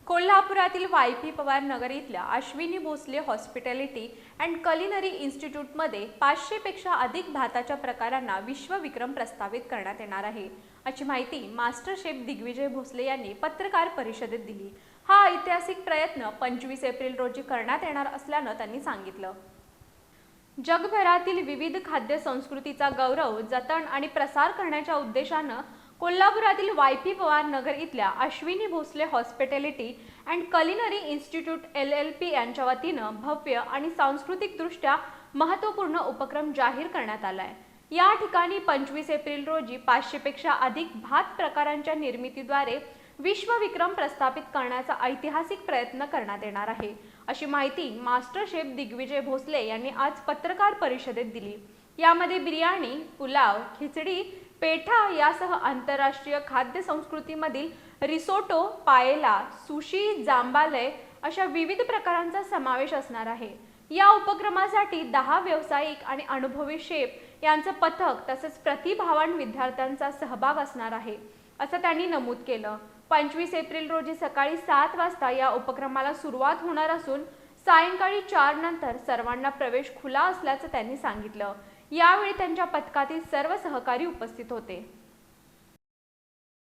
कोल्हापुरातील वाय.पी. पवार नगर इथल्या Ashwini Bhosale hospitality and culinary इन्स्टिट्यूटमध्ये 500 पेक्षा अधिक भाताच्या प्रकारांना विश्वविक्रम प्रस्थापित करण्यात येणार आहे, अशी माहिती मास्टर शेफ दिग्विजय भोसले यांनी पत्रकार परिषदेत दिली। हा ऐतिहासिक प्रयत्न 25 एप्रिल रोजी करण्यात येणार असल्याचं त्यांनी सांगितलं। जगभरातील विविध खाद्य संस्कृतीचा गौरव, जतन आणि प्रसार करण्याच्या उद्देशानं कोल्हापुरातील वाय.पी. पवार नगर इथल्या Ashwini Bhosale hospitality and culinary institute LLP यांच्या वतीनं भव्य आणि सांस्कृतिकदृष्ट्या महत्त्वपूर्ण उपक्रम जाहीर करण्यात आलाय। या ठिकाणी 25 एप्रिल रोजी 500 पेक्षा अधिक भात प्रकारांच्या निर्मितीद्वारे विश्वविक्रम प्रस्थापित करण्याचा ऐतिहासिक प्रयत्न करण्यात येणार आहे, अशी माहिती मास्टर शेफ दिग्विजय भोसले यांनी आज पत्रकार परिषदेत दिली। यामध्ये बिर्याणी, पुलाव, खिचडी, पेठा यासह आंतरराष्ट्रीय खाद्य संस्कृतीमधील रिसोटो, पाएला, सुशी, जांबाले अशा विविध प्रकारांचा समावेश असणार आहे। या उपक्रमासाठी 10 व्यावसायिक आणि अनुभवी शेफ यांचं पथक तसंच प्रतिभावान विद्यार्थ्यांचा सहभाग असणार आहे, असं त्यांनी नमूद केलं। 25 एप्रिल रोजी सकाळी 7 वाजता या उपक्रमाला सुरुवात होणार असून सायंकाळी 4 नंतर सर्वांना प्रवेश खुला असल्याचं त्यांनी सांगितलं। यावेळी त्यांच्या पथकातील सर्व सहकारी उपस्थित होते।